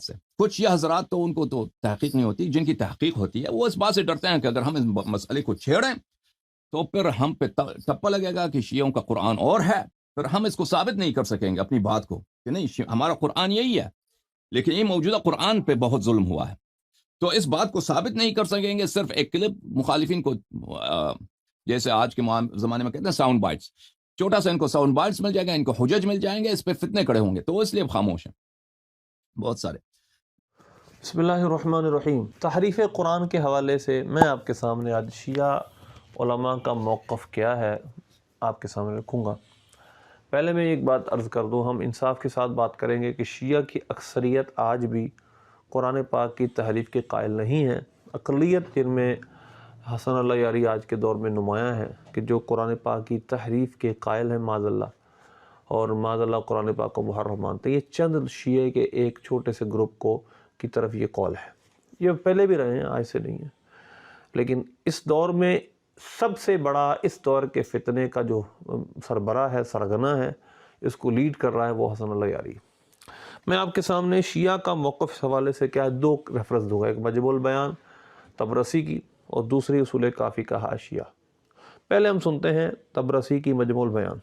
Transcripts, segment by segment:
سے۔ کچھ یہ حضرات تو ان کو تو تحقیق نہیں ہوتی، جن کی تحقیق ہوتی ہے وہ اس بات سے ڈرتے ہیں کہ اگر ہم اس مسئلے کو چھیڑیں تو پھر ہم پہ ٹپا لگے گا کہ شیعوں کا قرآن اور ہے، پھر ہم اس کو ثابت نہیں کر سکیں گے اپنی بات کو کہ نہیں ہمارا قرآن یہی ہے، لیکن یہ موجودہ قرآن پہ بہت ظلم ہوا ہے، تو اس بات کو ثابت نہیں کر سکیں گے۔ صرف ایک کلپ مخالفین کو جیسے آج کے زمانے میں کہتے ہیں ساؤنڈ بائٹس، چھوٹا سا ان کو ساؤنڈ بائٹس مل جائے گا، ان کو حجج مل جائیں گے، اس پہ فتنے کھڑے ہوں گے، تو اس لیے خاموش ہیں بہت سارے۔ بسم اللہ الرحمن الرحیم۔ تحریف قرآن کے حوالے سے میں آپ کے سامنے آج شیعہ علماء کا موقف کیا ہے آپ کے سامنے رکھوں گا۔ پہلے میں ایک بات عرض کر دوں، ہم انصاف کے ساتھ بات کریں گے کہ شیعہ کی اکثریت آج بھی قرآن پاک کی تحریف کے قائل نہیں ہے۔ اقلیت جن میں حسن اللہ یاری آج کے دور میں نمایاں ہے کہ جو قرآن پاک کی تحریف کے قائل ہیں معاذ اللہ، اور معاذ اللہ قرآن پاک کو محرف مانتے ہیں۔ یہ چند شیعہ کے ایک چھوٹے سے گروپ کو کی طرف یہ قول ہے، یہ پہلے بھی رہے ہیں، آج سے نہیں ہے، لیکن اس دور میں سب سے بڑا اس دور کے فتنے کا جو سربراہ ہے، سرغنہ ہے، اس کو لیڈ کر رہا ہے، وہ حسن اللہ یاری۔ میں آپ کے سامنے شیعہ کا موقف اس حوالے سے کیا ہے، دو ریفرنس دوں گا، ایک مجموع البیان طبرسی کی اور دوسری اصول کافی کا حاشیہ۔ پہلے ہم سنتے ہیں طبرسی کی مجموع البیان،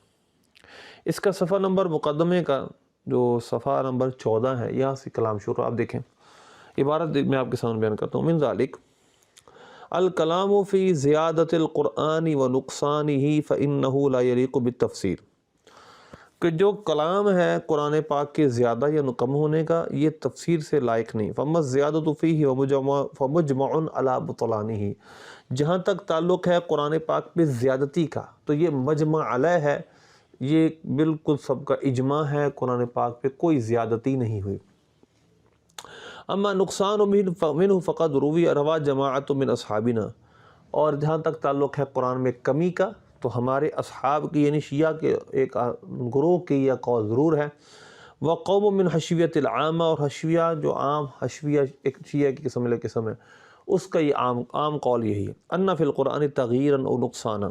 اس کا صفحہ نمبر مقدمے کا جو صفحہ نمبر 14 ہے، یہاں سے کلام شروع، آپ دیکھیں عبارت میں آپ کے سامنے بیان کرتا ہوں۔ من ذالک الکلام فی زیادت القرآن و نقصانہ فإنہ لا یلیق بالتفسیر، کہ جو کلام ہے قرآن پاک کے زیادہ یا کم ہونے کا، یہ تفسیر سے لائق نہیں۔ فَأَمَّا الزِّيَادَةُ فِيهِ فَمُجْمَعٌ عَلَىٰ بُطْلَانِهِ، جہاں تک تعلق ہے قرآن پاک پہ زیادتی کا تو یہ مجمع علیہ ہے، یہ بالکل سب کا اجماع ہے، قرآن پاک پہ کوئی زیادتی نہیں ہوئی۔ اما نقصان منہ فقد روا جماعت من اصحابنا، اور جہاں تک تعلق ہے قرآن میں کمی کا تو ہمارے اصحاب کی یعنی شیعہ کے ایک گروہ کی یہ قول ضرور ہے۔ وقوم من حشویت العامہ، اور حشویہ جو عام حشویہ ایک شیعہ کی قسم ہے، اس کا یہ عام قول یہی ہے، ان فی القرآن تغییرا او نقصانا،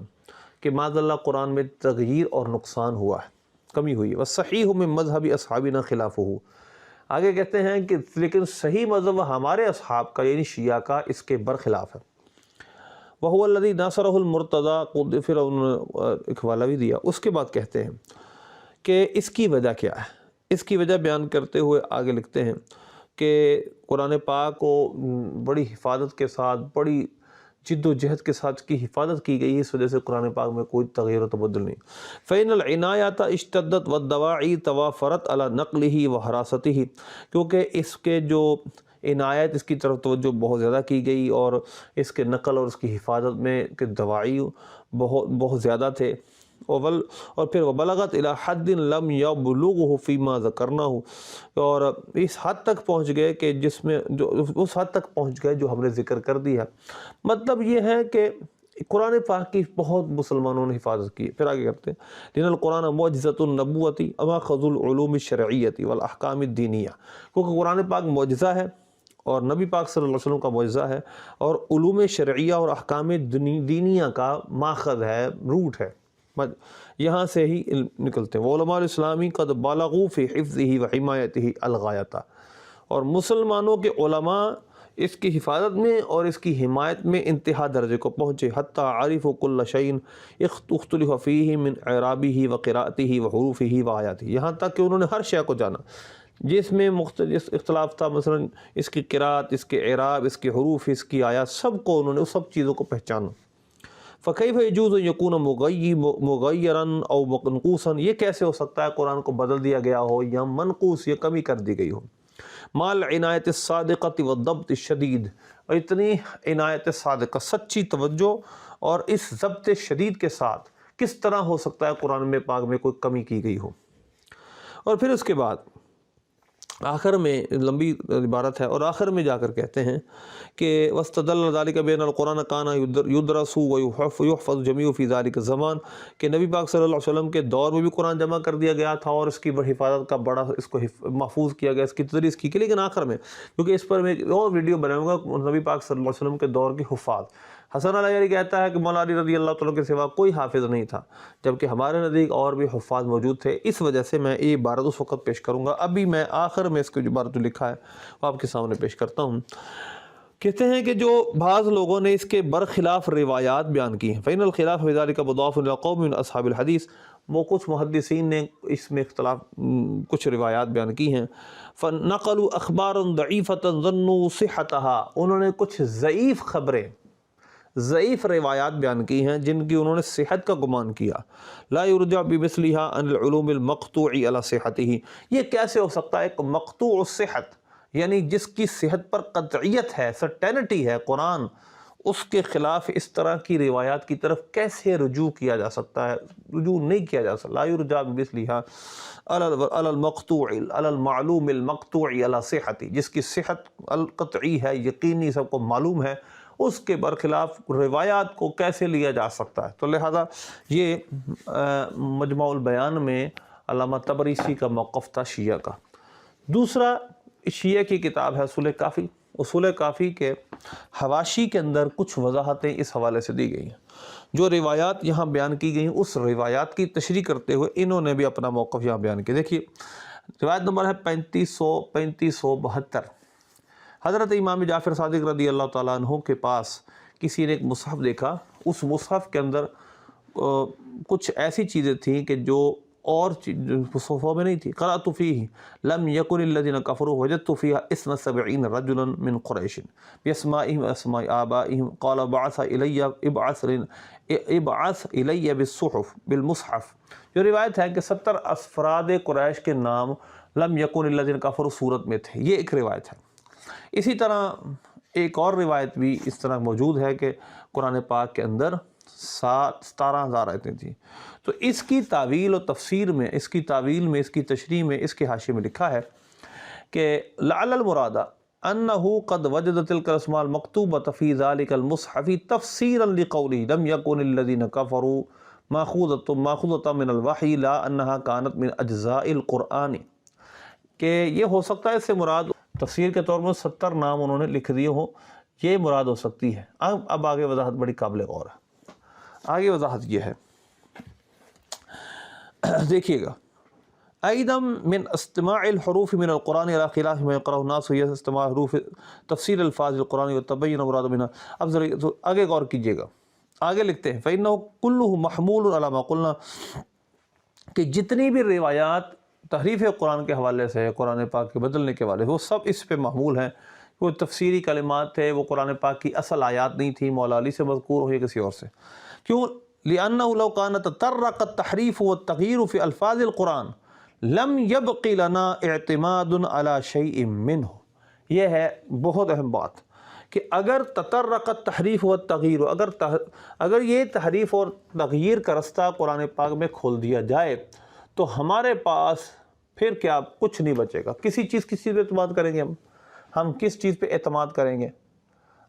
کہ معاذ اللہ قرآن میں تغییر اور نقصان ہوا ہے، کمی ہوئی ہے۔ والصحیح من مذہب اصحابنا خلافہ، آگے کہتے ہیں کہ لیکن صحیح مذہب ہمارے اصحاب کا یعنی شیعہ کا اس کے برخلاف ہے۔ وَهُوَ الَّذِي نَاصَرَهُ الْمُرْتَضَىٰ، پھر انہوں نے ایک حوالہ بھی دیا، اس کے بعد کہتے ہیں کہ اس کی وجہ کیا ہے۔ اس کی وجہ بیان کرتے ہوئے آگے لکھتے ہیں کہ قرآن پاک کو بڑی حفاظت کے ساتھ، بڑی جد و جہد کے ساتھ کی حفاظت کی گئی، اس وجہ سے قرآن پاک میں کوئی تغیر و تبدل نہیں۔ فَإِنَّ الْعِنَایَةَ اشْتَدَّتْ وَالدَّوَاعِی تَوَافَرَتْ عَلَىٰ نَقْلِهِ وَحَرَاسَتِهِ، کیونکہ اس کے جو عنایت، اس کی طرف توجہ بہت زیادہ کی گئی، اور اس کے نقل اور اس کی حفاظت میں کہ دواعی بہت زیادہ تھے، اور پھر وبلغت الی حد لم یبلغہ فیما ذکرناہ، اور اس حد تک پہنچ گئے کہ جس میں جو اس حد تک پہنچ گئے جو ہم نے ذکر کر دی ہے۔ مطلب یہ ہے کہ قرآن پاک کی بہت مسلمانوں نے حفاظت کی۔ پھر آگے کرتے ہیں لِأَنَّ الْقُرْآنَ مُعْجِزَةُ النَّبُوَّةِ وَمَأْخَذُ الْعُلُومِ الشَّرْعِيَّةِ وَالْأَحْكَامِ الدِّینِیَّہ، کیونکہ قرآن پاک معجزہ ہے اور نبی پاک صلی اللہ علیہ وسلم کا معجزہ ہے، اور علوم شرعیہ اور احکام دینیہ کا ماخذ ہے، روٹ ہے، یہاں سے ہی نکلتے ہیں۔ وعلماء الاسلامی قد بالغوا فی حفظہ وحمایتہ الغایۃ، اور مسلمانوں کے علماء اس کی حفاظت میں اور اس کی حمایت میں انتہا درجے کو پہنچے، حتی عرفوا کل شیء اختلف فیہ من اعرابہ وقراءتہ وحروفہ وآیاتہ، یہاں تک کہ انہوں نے ہر شے کو جانا جس میں مختلف اختلاف تھا، مثلا اس کی قراءت، اس کے اعراب، اس کے حروف، اس کی آیات، سب کو انہوں نے اس سب چیزوں کو پہچانا۔ فَكَيْفَ يَجُوزُ أَن يَكُونَ مُغَيَّرًا أَوْ مَنْقُوصًا، یہ کیسے ہو سکتا ہے قرآن کو بدل دیا گیا ہو یا منقوص یا کمی کر دی گئی ہو۔ مَعَ الْعِنَایَةِ الصَّادِقَةِ وَالضَّبْطِ الشَّدِيدِ، اور اتنی عنایت صادقہ، سچی توجہ اور اس ضبط شدید کے ساتھ کس طرح ہو سکتا ہے قرآن میں پاک میں کوئی کمی کی گئی ہو۔ اور پھر اس کے بعد آخر میں لمبی عبارت ہے، اور آخر میں جا کر کہتے ہیں کہ وَاسْتَدَلَّ ذَلِكَ بِأَنَّ الْقُرْآنَ كَانَ يُدْرَسُ وَيُحْفَظُ جَمِيعُ فِي ذَلِكَ الزَّمَانِ، کہ نبی پاک صلی اللہ علیہ وسلم کے دور میں بھی قرآن جمع کر دیا گیا تھا اور اس کی بڑی حفاظت کا بڑا اس کو محفوظ کیا گیا، اس کی تدریس کی گئی، لیکن آخر میں کیونکہ اس پر میں ایک اور ویڈیو بناؤں گا نبی پاک صلی اللہ علیہ وسلم کے دور کے حفاظ، حسن العشری کہتا ہے کہ مولا علی رضی اللہ تعالیٰ کے سوا کوئی حافظ نہیں تھا، جبکہ ہمارے نزدیک اور بھی حفاظ موجود تھے۔ اس وجہ سے میں یہ عبارت اس وقت پیش کروں گا۔ ابھی میں آخر میں اس کو جو عبارت لکھا ہے وہ آپ کے سامنے پیش کرتا ہوں۔ کہتے ہیں کہ جو بعض لوگوں نے اس کے برخلاف روایات بیان کی ہیں، فَإِنَّ الْخِلَافَ فِي ذَلِكَ مُضَافٌ إِلَىٰ قَوْمٍ مِّنْ أَصْحَابِ الْحَدِيثِ، وہ کچھ محدثین نے اس میں اختلاف کچھ روایات بیان کی ہیں۔ فَنَقَلُوا أَخْبَارًا ضَعِيفَةً ظَنُّوا صِحَّتَهَا، انہوں نے کچھ ضعیف خبریں، ضعیف روایات بیان کی ہیں جن کی انہوں نے صحت کا گمان کیا۔ لا يرجع بمثلها عن العلوم المقطوع على صحته، یہ کیسے ہو سکتا ہے؟ ایک مقطوع الصحت یعنی جس کی صحت پر قطعیت ہے، سرٹینٹی ہے، قرآن، اس کے خلاف اس طرح کی روایات کی طرف کیسے رجوع کیا جا سکتا ہے؟ رجوع نہیں کیا جا سکتا۔ لا يرجع بمثلها على المقطوع على المعلوم المقطوع على صحته، جس کی صحت القطعی ہے، یقینی، سب کو معلوم ہے، اس کے برخلاف روایات کو کیسے لیا جا سکتا ہے؟ تو لہذا یہ مجمع البیان میں علامہ طبرسی کا موقف تھا شیعہ کا۔ دوسرا شیعہ کی کتاب ہے اصول کافی۔ اصول کافی کے حواشی کے اندر کچھ وضاحتیں اس حوالے سے دی گئی ہیں۔ جو روایات یہاں بیان کی گئی ہیں اس روایات کی تشریح کرتے ہوئے انہوں نے بھی اپنا موقف یہاں بیان کیا۔ دیکھیے روایت نمبر ہے 3572۔ حضرت امام جعفر صادق رضی اللہ تعالیٰ عنہ کے پاس کسی نے ایک مصحف دیکھا، اس مصحف کے اندر کچھ ایسی چیزیں تھیں کہ جو اور مصحفوں میں نہیں تھی۔ قرأت فیہ لم یکن الذین کفروا وجدت فیہا اسم 70 رجلا من قریش باسمائهم واسماء آبائهم قال ابعث الی بالصحف بالمصحف۔ جو روایت ہے کہ 70 افراد قریش کے نام لم یکن الذین کفروا صورت میں تھے، یہ ایک روایت ہے۔ اسی طرح ایک اور روایت بھی اس طرح موجود ہے کہ قرآن پاک کے اندر 17,000 آیتیں تھیں۔ تو اس کی تعویل و تفسیر میں، اس کی تعویل میں، اس کی تشریح میں، اس کے حاشیے میں لکھا ہے کہ لعل المراد انہ قد وجد تلک الاسماء المکتوبۃ فی ذلک المصحف تفسیرا لقولہ لم یکن الذین کفروا ماخوذۃ من الوحی لا انہا کانت من اجزاء القرآن، کہ یہ ہو سکتا ہے اس سے مراد تفسیر کے طور پر 70 نام انہوں نے لکھ دیے ہوں، یہ مراد ہو سکتی ہے۔ اب آگے وضاحت بڑی قابل غور ہے۔ آگے وضاحت یہ ہے، دیکھیے گا، ایضا من استماع الحروف من القرآن الى خلاف ما يقرأ الناس هي استماع حروف تفسیر الفاظ القرآن وتبین مراد منها۔ اب ذرا آگے غور کیجیے گا، آگے لکھتے ہیں فإنه كله محمول على ما قلنا، کہ جتنی بھی روایات تحریف قرآن کے حوالے سے، قرآن پاک کے بدلنے کے حوالے سے، وہ سب اس پہ محمول ہیں۔ وہ تفسیری کلمات تھے، وہ قرآن پاک کی اصل آیات نہیں تھی، مولا علی سے مذکور ہو یا کسی اور سے۔ کیوں؟ لِأَنَّهُ لَوْ كَانَ تَطَرَّقَ التَّحْرِيفُ وَالتَّغْيِيرُ فِي أَلْفَاظِ الْقُرْآنِ لَمْ يَبْقِ لَنَا اعْتِمَادٌ عَلَى شَيْءٍ مِّنْهُ۔ یہ ہے بہت اہم بات کہ اگر تطرق التحریف والتغییر، اگر یہ تحریف اور تغییر کا رستہ قرآن پاک میں کھول دیا جائے تو ہمارے پاس پھر کیا کچھ نہیں بچے گا۔ کسی چیز پہ اعتماد کریں گے ہم کس چیز پہ اعتماد کریں گے؟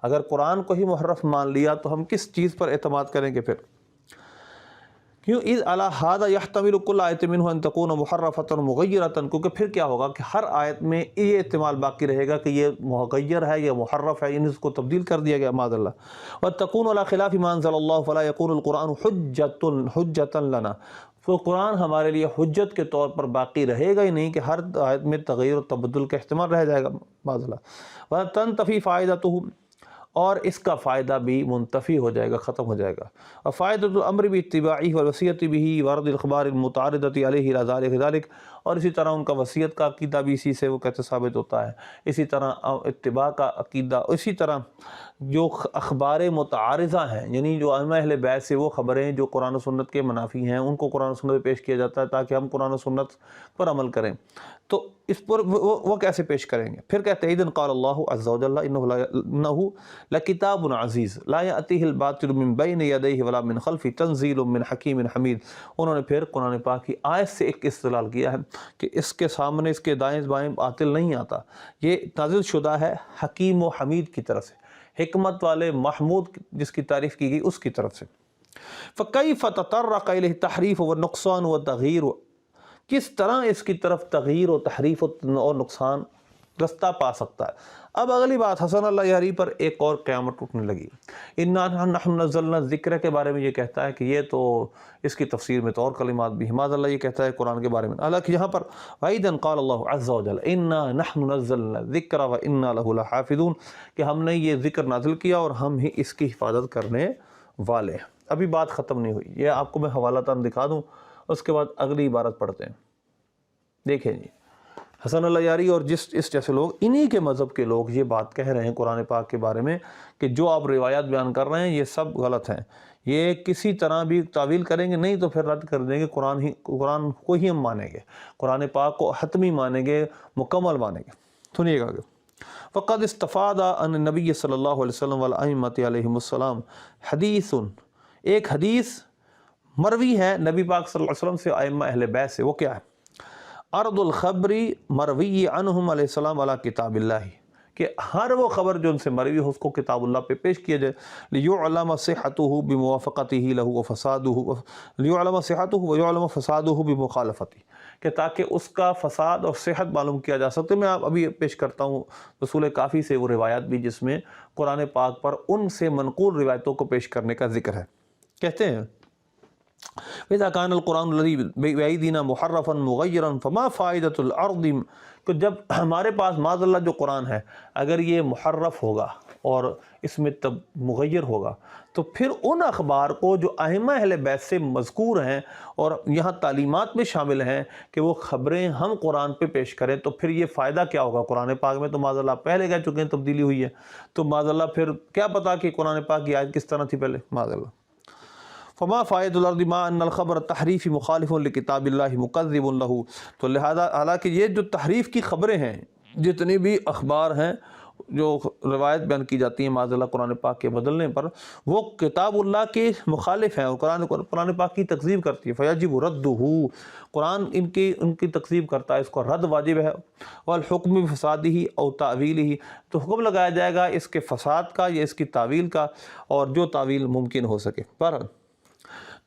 اگر قرآن کو ہی محرف مان لیا تو ہم کس چیز پر اعتماد کریں گے پھر؟ کیوں؟ اذ علی ھذا یحتمل کل آیت منہ ان تکون محرفۃ مغیرۃ، کیونکہ پھر کیا ہوگا کہ ہر آیت میں یہ احتمال باقی رہے گا کہ یہ مغیر ہے، یہ محرف ہے، یعنی اس کو تبدیل کر دیا گیا معاذ اللہ۔ وتکون علی خلاف ما انزل اللہ فلا یکون القرآن حجۃ لنا، تو قرآن ہمارے لیے حجت کے طور پر باقی رہے گا ہی نہیں کہ ہر آیت میں تغیر و تبدل کا احتمال رہ جائے گا معاذ اللہ۔ وتنتفی فائدتہ، اور اس کا فائدہ بھی منتفی ہو جائے گا، ختم ہو جائے گا۔ اور فائدۃ الامر باتباعہ والوصیۃ بہ ورد الاخبار المتعارضۃ علیہ الی ذلک، اور اسی طرح ان کا وصیت کا عقیدہ بھی اسی سے وہ کہتے ثابت ہوتا ہے، اسی طرح اتباع کا عقیدہ، اسی طرح جو اخبار متعارضہ ہیں، یعنی جو ائمہ اہل بیت سے وہ خبریں جو قرآن و سنت کے منافی ہیں ان کو قرآن و سنت پیش کیا جاتا ہے تاکہ ہم قرآن و سنت پر عمل کریں، تو اس پر وہ کیسے پیش کریں گے؟ پھر کہتے ہیں اذن قال اللہ عز وجل انہ لکتاب عزیز لا یأتیہ الباطل من بین یدیہ ولا من خلفہ تنزیل من حکیم حمید۔ انہوں نے پھر قرآن پاک کی آیت سے ایک استدلال کیا ہے کہ اس کے سامنے، اس کے دائیں بائیں باطل نہیں آتا، یہ نازل شدہ ہے حکیم و حمید کی طرف سے، حکمت والے محمود جس کی تعریف کی گئی اس کی طرف سے۔ فکیف تطرق الیہ تحریف والنقصان والتغییر، کس طرح اس کی طرف تغییر و تحریف اور نقصان رستہ پا سکتا ہے۔ اب اگلی بات حسن اللیاری پر ایک اور قیامت اٹھنے لگی۔ اِنَّا نَحْنُ نَزَّلْنَا الذِّکْرَ کے بارے میں یہ کہتا ہے کہ یہ تو اس کی تفسیر میں تو اور کلمات بھی ہیں، معاذ اللہ یہ کہتا ہے قرآن کے بارے میں، حالانکہ یہاں پر وَإِذًا قَالَ اللَّهُ عَزَّ وَجَلَّ إِنَّا نَحْنُ نَزَّلْنَا الذِّکْرَ وَإِنَّا لَهُ لَحَافِظُونَ کہ ہم نے یہ ذکر نازل کیا اور ہم ہی اس کی حفاظت کرنے والے ہیں۔ ابھی بات ختم نہیں ہوئی، یہ آپ کو میں حوالہ تان دکھا دوں، اس کے بعد اگلی عبارت پڑھتے ہیں۔ دیکھیں جی، حسن اللیاری اور اس جیسے لوگ، انہی کے مذہب کے لوگ یہ بات کہہ رہے ہیں قرآن پاک کے بارے میں کہ جو آپ روایات بیان کر رہے ہیں یہ سب غلط ہیں، یہ کسی طرح بھی تعویل کریں گے نہیں تو پھر رد کر دیں گے، قرآن کو ہی ہم مانیں گے، قرآن پاک کو حتمی مانیں گے، مکمل مانیں گے۔ سنیے گا آگے، فقد استفاد عن نبی صلی اللہ علیہ وسلم والائمۃ علیہم السلام حدیث، ایک حدیث مروی ہے نبی پاک صلی اللہ علیہ وسلم سے، ائمہ اہل بیت سے، وہ کیا ہے؟ عرض الخبری مروی عنہم علیہ السلام علی کتاب اللہ، کہ ہر وہ خبر جو ان سے مروی ہو اس کو کتاب اللہ پہ پیش کیا جائے، لیعلم صحتہ بموافقتہ لہ وفسادہ، لیعلم صحتہ ویعلم فسادہ بمخالفتہ، کہ تاکہ اس کا فساد اور صحت معلوم کیا جا سکتے۔ میں ابھی پیش کرتا ہوں رسول کافی سے وہ روایات بھی جس میں قرآن پاک پر ان سے منقول روایتوں کو پیش کرنے کا ذکر ہے۔ کہتے ہیں وَإِذَا كَانَ الْقُرْآنُ الَّذِي بِأَيْدِينَا مُحَرَّفًا مُغَيِّرًا فَمَا فَائِدَةُ الْأَرْضِ، کہ جب ہمارے پاس معاذ اللہ جو قرآن ہے اگر یہ محرف ہوگا اور اس میں تب مغیر ہوگا تو پھر ان اخبار کو جو ائمہ اہل بیت سے مذکور ہیں اور یہاں تعلیمات میں شامل ہیں کہ وہ خبریں ہم قرآن پہ پیش کریں، تو پھر یہ فائدہ کیا ہوگا؟ قرآن پاک میں تو معاذ اللہ پہلے کہہ چکے ہیں تبدیلی ہوئی ہے، تو معاذ اللہ پھر کیا پتا کہ قرآن پاک کی آیت کس طرح تھی پہلے، معاذ اللہ۔ فما فائد الارض ما ان الخبر تحریف مخالف لکتاب اللہ مکذب لہ، تو لہذا حالانکہ یہ جو تحریف کی خبریں ہیں، جتنی بھی اخبار ہیں جو روایت بیان کی جاتی ہیں معاذ اللہ قرآن پاک کے بدلنے پر، وہ کتاب اللہ کے مخالف ہیں اور قرآن پاک کی تکذیب کرتی ہے، فیجب ردہ، قرآن ان کی تکذیب کرتا ہے، اس کو رد واجب ہے، والحکم بفسادہ او تعویلہ، تو حکم لگایا جائے گا اس کے فساد کا یا اس کی تعویل کا، اور جو تعویل ممکن ہو سکے پر۔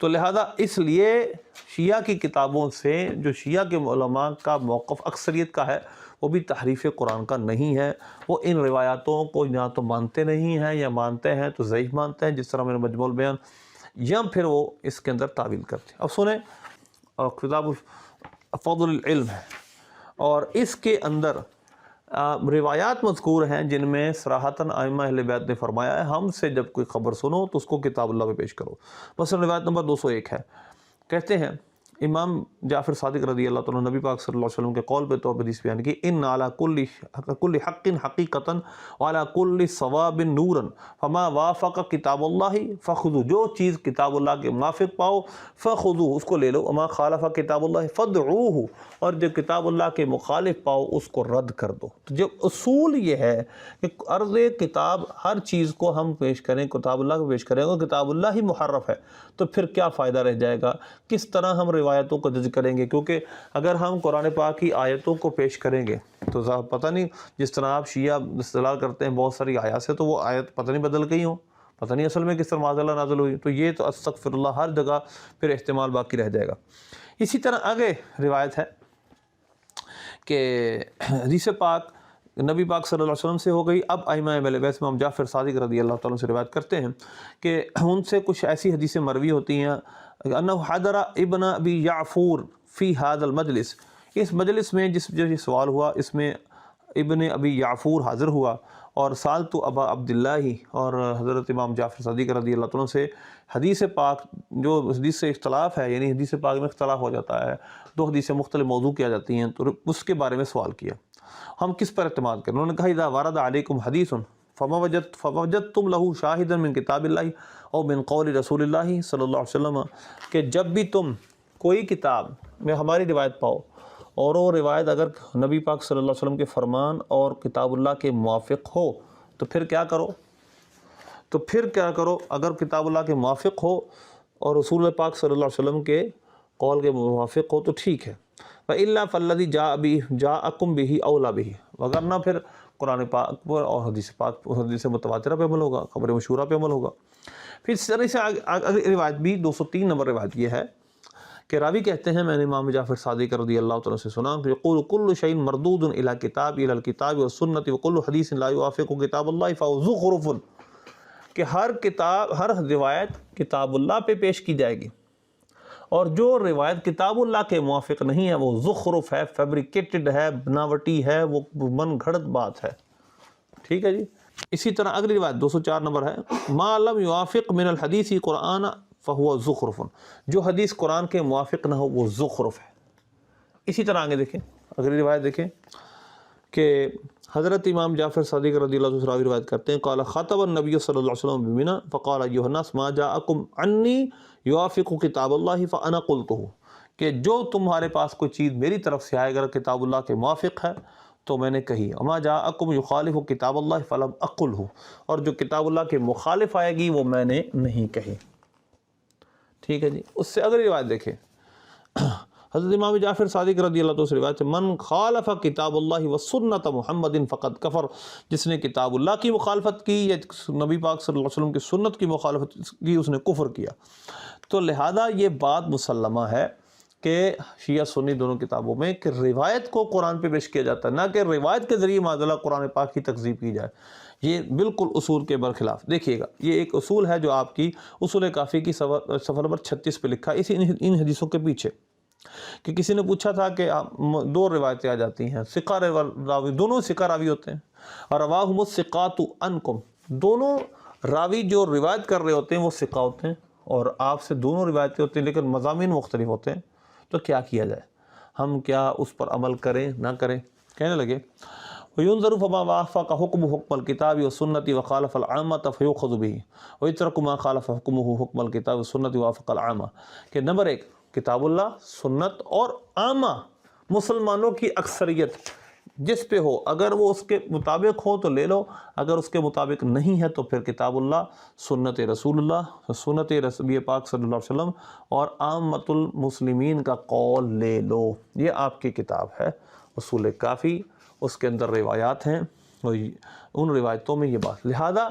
تو لہذا اس لیے شیعہ کی کتابوں سے جو شیعہ کے علماء کا موقف اکثریت کا ہے وہ بھی تحریف قرآن کا نہیں ہے، وہ ان روایاتوں کو یا تو مانتے نہیں ہیں یا مانتے ہیں تو ضعیف مانتے ہیں، جس طرح میں نے مجموع البیان، یا پھر وہ اس کے اندر تعویل کرتے ہیں۔ اب سنیں، کتاب فضل العلم ہے اور اس کے اندر روایات مذکور ہیں جن میں صراحتاً ائمہ اہل بیت نے فرمایا ہے ہم سے جب کوئی خبر سنو تو اس کو کتاب اللہ پہ پیش کرو۔ مثلا روایت نمبر 201 ہے، کہتے ہیں امام جعفر صادق رضی اللہ تعالیٰ نبی پاک صلی اللہ علیہ وسلم کے قول پہ طور پر حدیث بیان کی، ان علی کل حق حقیقتاً وعلی کل ثواب نوراً فما وافق کتاب اللہ فخذو، جو چیز کتاب اللہ کے موافق پاؤ فخذو اس کو لے لو، وما خالف کتاب اللہ فدعوہ، اور جو کتاب اللہ کے مخالف پاؤ اس کو رد کر دو۔ تو جو اصول یہ ہے کہ عرض کتاب ہر چیز کو ہم پیش کریں کتاب اللہ کو پیش کریں گے، کتاب اللہ ہی محرف ہے تو پھر کیا فائدہ رہ جائے گا؟ کس طرح ہم روایتوں کو جج کریں گے؟ کیونکہ اگر ہم قرآن پاک کی آیتوں کو پیش کریں گے تو پتہ نہیں، جس طرح آپ شیعہ استدلال کرتے ہیں بہت ساری آیات سے، تو وہ آیت پتہ نہیں بدل گئی ہوں، پتہ نہیں اصل میں کس طرح معاذ اللہ نازل ہوئی، تو یہ تو استغفر اللہ ہر جگہ پھر احتمال باقی رہ جائے گا۔ اسی طرح آگے روایت ہے کہ حدیث پاک نبی پاک صلی اللہ علیہ وسلم سے ہو گئی، اب ائمہ اہل بیت امام جعفر صادق رضی اللہ تعالیٰ سے روایت کرتے ہیں کہ ان سے کچھ ایسی حدیثیں مروی ہوتی ہیں، انہ حضر ابن ابی یعفور فی ھذا المجلس، اس مجلس میں جو یہ سوال ہوا اس میں ابن ابی یعفور حاضر ہوا، اور سالت ابا عبداللہ، اور حضرت امام جعفر صادق رضی اللہ تعالیٰ سے حدیث پاک جو حدیث سے اختلاف ہے، یعنی حدیث پاک میں اختلاف ہو جاتا ہے، دو حدیثیں مختلف موضوع کیا جاتی ہیں، تو اس کے بارے میں سوال کیا ہم کس پر اعتماد کریں؟ انہوں نے کہا اذا ورد علیکم حدیث فوجدتم له شاہدا من کتاب اللہ او من قول رسول اللہ صلی اللہ علیہ وسلم، کہ جب بھی تم کوئی کتاب میں ہماری روایت پاؤ اور وہ روایت اگر نبی پاک صلی اللہ علیہ وسلم کے فرمان اور کتاب اللہ کے موافق ہو تو پھر کیا کرو؟ اگر کتاب اللہ کے موافق ہو اور رسول پاک صلی اللہ علیہ وسلم کے قول کے موافق ہو تو ٹھیک ہے، وَإِلَّا فَالَّذِي جَاءَكُمْ بِهِ أَوْلَى بِهِ، وگرنہ پھر قرآن پاک پر اور حدیث متواترہ پہ عمل ہوگا، خبر مشہورہ پہ عمل ہوگا۔ پھر اس طرح سے روایت بھی 203 نمبر روایت یہ ہے کہ راوی کہتے ہیں میں نے امام جعفر صادق رضی اللہ تعالیٰ سے سنا کہ یقول کل شیء مردود الی کتاب الی الکتاب والسنۃ وکل حدیث لا یوافق کتاب اللہ فهو زخرف، کہ ہر روایت کتاب اللہ پہ پیش کی جائے گی، اور جو روایت کتاب اللہ کے موافق نہیں ہے وہ زخرف ہے، فیبریکیٹڈ ہے، بناوٹی ہے، وہ من گھڑت بات ہے۔ ٹھیک ہے جی۔ اسی طرح اگلی روایت 204 نمبر ہے، ما لم یوافق من الحدیث قرآن فہو زخرف، جو حدیث قرآن کے موافق نہ ہو وہ زخرف ہے۔ اسی طرح آگے دیکھیں، اگلی روایت دیکھیں کہ حضرت امام جعفر صادق رضی اللہ عنہ راوی روایت کرتے ہیں، قال خطب النبی صلی اللہ علیہ وسلم بمنى فقال ایھا الناس ما جاءکم عنی یوافق کتاب اللہ فانا قلتہ، کہ جو تمہارے پاس کوئی چیز میری طرف سے آئے اگر کتاب اللہ کے موافق ہے تو میں نے کہی، وما جاءکم یخالف کتاب اللہ فلم اقلہ، اور جو کتاب اللہ کے مخالف آئے گی وہ میں نے نہیں کہی۔ ٹھیک ہے جی۔ اس سے اگلی روایت دیکھیں، حضرت امام جعفر صادق رضی اللہ عنہ سے روایت ہے، من خالف کتاب اللہ وسنت محمد فقد کفر، جس نے کتاب اللہ کی مخالفت کی یا نبی پاک صلی اللہ علیہ وسلم کی سنت کی مخالفت کی اس نے کفر کیا۔ تو لہذا یہ بات مسلمہ ہے کہ شیعہ سنی دونوں کتابوں میں کہ روایت کو قرآن پہ پیش کیا جاتا ہے، نہ کہ روایت کے ذریعے معاذ اللہ قرآن پاک کی تکذیب کی جائے۔ یہ بالکل اصول کے برخلاف۔ دیکھیے گا، یہ ایک اصول ہے جو آپ کی اصول کافی کی صفحہ نمبر 36 پہ لکھا ہے، ان حدیثوں کے پیچھے، کہ کسی نے پوچھا تھا کہ دو روایتیں آ جاتی ہیں، ثقہ راوی، دونوں ثقہ راوی ہوتے ہیں، اور رواہم الثقات عنکم، دونوں راوی جو روایت کر رہے ہوتے ہیں وہ ثقہ ہوتے ہیں، اور آپ سے دونوں روایتیں ہوتی ہیں لیکن مضامین مختلف ہوتے ہیں، تو کیا کیا جائے؟ ہم کیا اس پر عمل کریں نہ کریں؟ کہنے لگے وَيُنظَرُ فَمَا وَافَقَ حُكْمُ حُكْمَ الْكِتَابِ وَالسُّنَّةِ وَخَالَفَ الْعَامَّةَ فَيُؤْخَذُ بِهِ وَيُتْرَكُ مَا خَالَفَ حُكْمُهُ حُكْمَ الْكِتَابِ وَالسُّنَّةِ وَوَافَقَ الْعَامَّةَ، کہ نمبر ایک کتاب اللہ، سنت اور عامہ مسلمانوں کی اکثریت جس پہ ہو، اگر وہ اس کے مطابق ہو تو لے لو، اگر اس کے مطابق نہیں ہے تو پھر کتاب اللہ، سنت رسول اللہ، سنت رسول پاک صلی اللہ علیہ وسلم اور عامۃ المسلمین کا قول لے لو۔ یہ آپ کی کتاب ہے اصول کافی، اس کے اندر روایات ہیں، ان روایتوں میں یہ بات۔ لہذا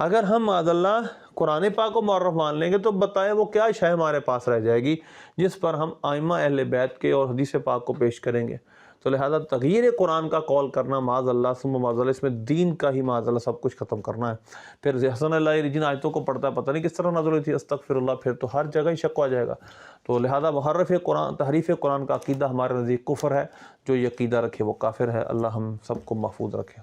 اگر ہم معاذ اللہ قرآن پاک کو معرف مان لیں گے تو بتائیں وہ کیا شے ہمارے پاس رہ جائے گی جس پر ہم ائمہ اہل بیت کے اور حدیث پاک کو پیش کریں گے؟ تو لہذا تغییر قرآن کا قول کرنا معاذ اللہ ثم معاذ اللہ، اس میں دین کا ہی معاذ اللہ سب کچھ ختم کرنا ہے۔ پھر حسن اللہ جن آیتوں کو پڑھتا ہے پتہ نہیں کس طرح نازل ہوئی تھی، استغفر اللہ، پھر تو ہر جگہ ہی شک ہو جائے گا۔ تو لہذا محرف قرآن، تحریف قرآن کا عقیدہ ہمارے نزدیک کفر ہے، جو یہ عقیدہ رکھے وہ کافر ہے۔ اللہ ہم سب کو محفوظ رکھے۔